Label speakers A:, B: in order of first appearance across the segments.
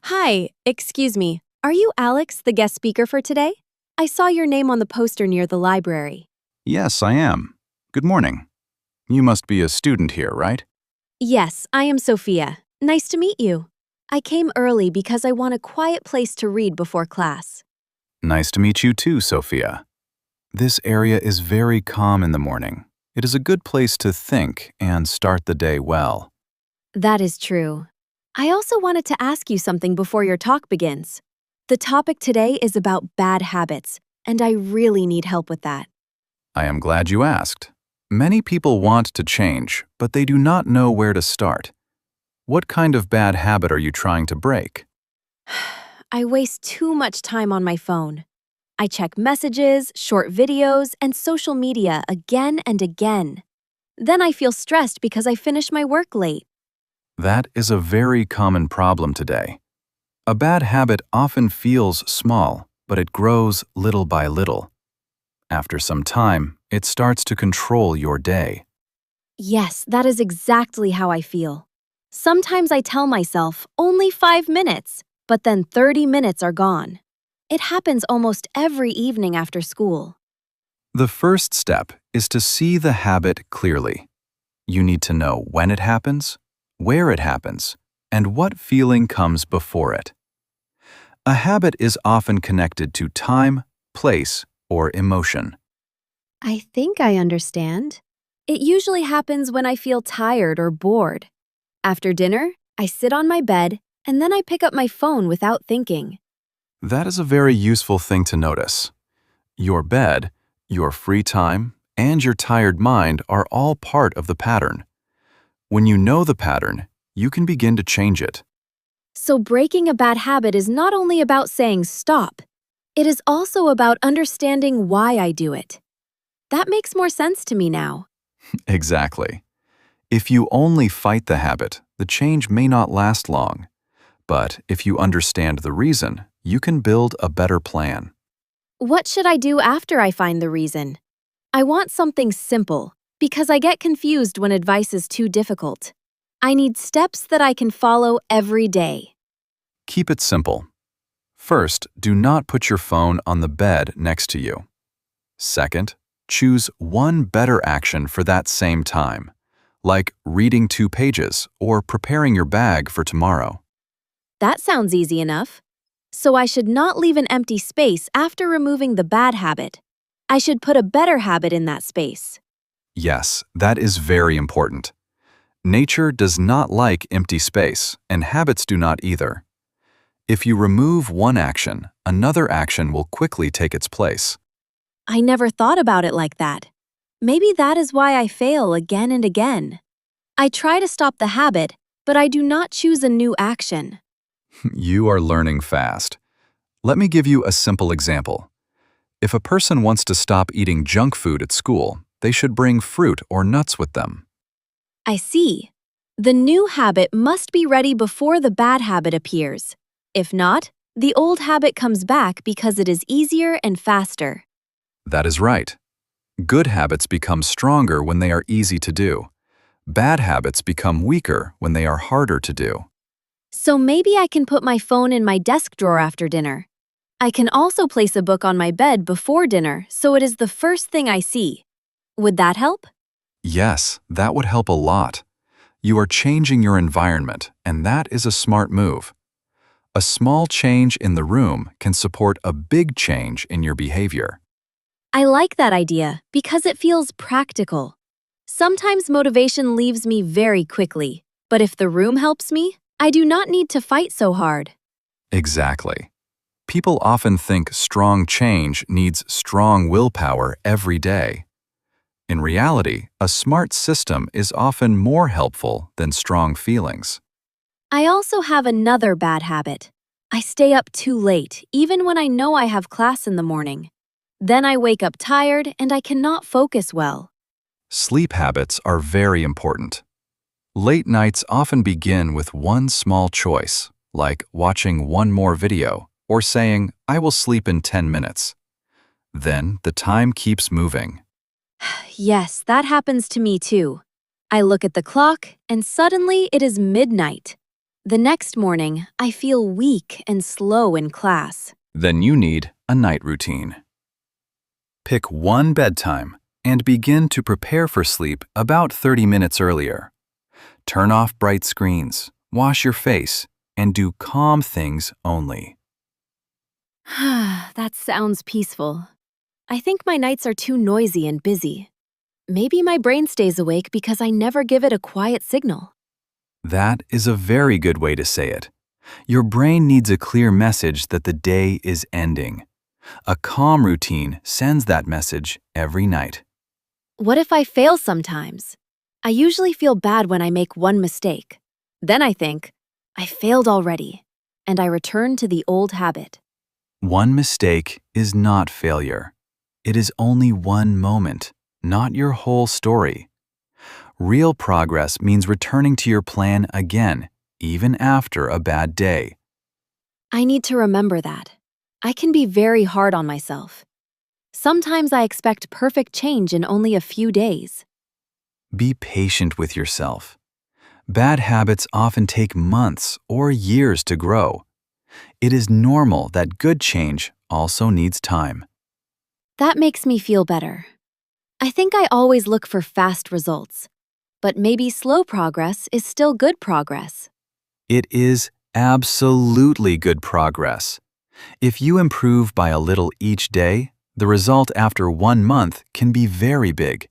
A: Hi, excuse me. Are you Alex, the guest speaker for today? I saw your name on the poster near the library.
B: Yes, I am. Good morning. You must be a student here, right?
A: Yes, I am Sophia. Nice to meet you. I came early because I want a quiet place to read before class.
B: Nice to meet you too, Sophia. This area is very calm in the morning. It is a good place to think and start the day well.
A: That is true. I also wanted to ask you something before your talk begins. The topic today is about bad habits, and I really need help with that.
B: I am glad you asked. Many people want to change, but they do not know where to start. What kind of bad habit are you trying to break?
A: I waste too much time on my phone. I check messages, short videos, and social media again and again. Then I feel stressed because I finish my work late.
B: That is a very common problem today. A bad habit often feels small, but it grows little by little. After some time, it starts to control your day.
A: Yes, that is exactly how I feel. Sometimes I tell myself, only 5 minutes, but then 30 minutes are gone. It happens almost every evening after school.
B: The first step is to see the habit clearly. You need to know when it happens, where it happens, and what feeling comes before it. A habit is often connected to time, place, or emotion.
A: I think I understand. It usually happens when I feel tired or bored. After dinner, I sit on my bed and then I pick up my phone without thinking.
B: That is a very useful thing to notice. Your bed, your free time, and your tired mind are all part of the pattern. When you know the pattern, you can begin to change it.
A: So breaking a bad habit is not only about saying stop, it is also about understanding why I do it. That makes more sense to me now.
B: Exactly. If you only fight the habit, the change may not last long. But if you understand the reason, you can build a better plan.
A: What should I do after I find the reason? I want something simple because I get confused when advice is too difficult. I need steps that I can follow every day.
B: Keep it simple. First, do not put your phone on the bed next to you. Second, choose one better action for that same time, like reading 2 pages or preparing your bag for tomorrow.
A: That sounds easy enough. So I should not leave an empty space after removing the bad habit. I should put a better habit in that space.
B: Yes, that is very important. Nature does not like empty space, and habits do not either. If you remove one action, another action will quickly take its place.
A: I never thought about it like that. Maybe that is why I fail again and again. I try to stop the habit, but I do not choose a new action.
B: You are learning fast. Let me give you a simple example. If a person wants to stop eating junk food at school, they should bring fruit or nuts with them.
A: I see. The new habit must be ready before the bad habit appears. If not, the old habit comes back because it is easier and faster.
B: That is right. Good habits become stronger when they are easy to do. Bad habits become weaker when they are harder to do.
A: So maybe I can put my phone in my desk drawer after dinner. I can also place a book on my bed before dinner so it is the first thing I see. Would that help?
B: Yes, that would help a lot. You are changing your environment, and that is a smart move. A small change in the room can support a big change in your behavior.
A: I like that idea because it feels practical. Sometimes motivation leaves me very quickly, but if the room helps me, I do not need to fight so hard.
B: Exactly. People often think strong change needs strong willpower every day. In reality, a smart system is often more helpful than strong feelings.
A: I also have another bad habit. I stay up too late, even when I know I have class in the morning. Then I wake up tired and I cannot focus well.
B: Sleep habits are very important. Late nights often begin with one small choice, like watching one more video or saying, "I will sleep in 10 minutes." Then the time keeps moving.
A: Yes, that happens to me too. I look at the clock and suddenly it is midnight. The next morning, I feel weak and slow in class.
B: Then you need a night routine. Pick one bedtime and begin to prepare for sleep about 30 minutes earlier. Turn off bright screens, wash your face, and do calm things only.
A: That sounds peaceful. I think my nights are too noisy and busy. Maybe my brain stays awake because I never give it a quiet signal.
B: That is a very good way to say it. Your brain needs a clear message that the day is ending. A calm routine sends that message every night.
A: What if I fail sometimes? I usually feel bad when I make one mistake. Then I think, I failed already, and I return to the old habit.
B: One mistake is not failure. It is only one moment, not your whole story. Real progress means returning to your plan again, even after a bad day.
A: I need to remember that. I can be very hard on myself. Sometimes I expect perfect change in only a few days.
B: Be patient with yourself. Bad habits often take months or years to grow. It is normal that good change also needs time.
A: That makes me feel better. I think I always look for fast results, but maybe slow progress is still good progress.
B: It is absolutely good progress. If you improve by a little each day, the result after 1 month can be very big.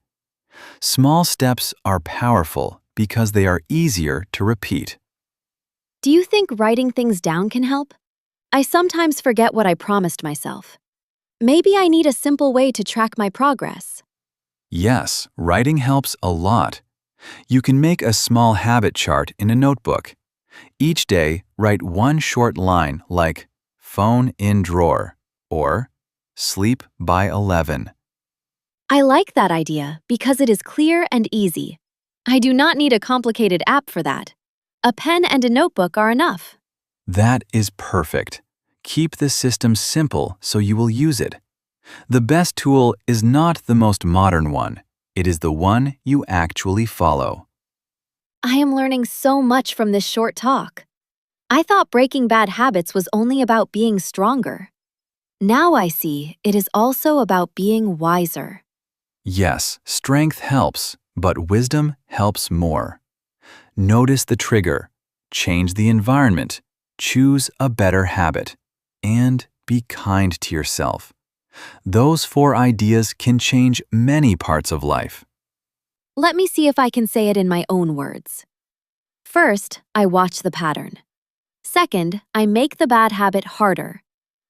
B: Small steps are powerful because they are easier to repeat.
A: Do you think writing things down can help? I sometimes forget what I promised myself. Maybe I need a simple way to track my progress.
B: Yes, writing helps a lot. You can make a small habit chart in a notebook. Each day, write one short line like phone in drawer or sleep by 11.
A: I like that idea because it is clear and easy. I do not need a complicated app for that. A pen and a notebook are enough.
B: That is perfect. Keep the system simple so you will use it. The best tool is not the most modern one. It is the one you actually follow.
A: I am learning so much from this short talk. I thought breaking bad habits was only about being stronger. Now I see it is also about being wiser.
B: Yes, strength helps, but wisdom helps more. Notice the trigger, change the environment, choose a better habit, and be kind to yourself. Those 4 ideas can change many parts of life.
A: Let me see if I can say it in my own words. First, I watch the pattern. Second, I make the bad habit harder.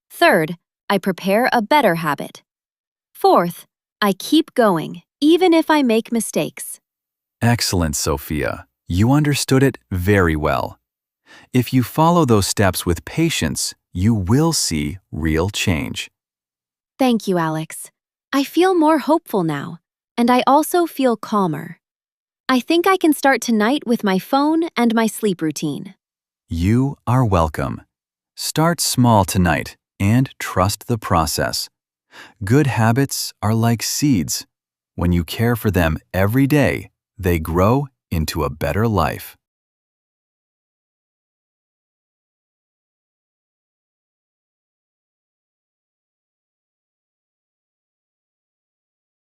A: Third, I prepare a better habit. Fourth, I keep going, even if I make mistakes.
B: Excellent, Sophia. You understood it very well. If you follow those steps with patience, you will see real change.
A: Thank you, Alex. I feel more hopeful now, and I also feel calmer. I think I can start tonight with my phone and my sleep routine.
B: You are welcome. Start small tonight and trust the process. Good habits are like seeds. When you care for them every day, they grow into a better life.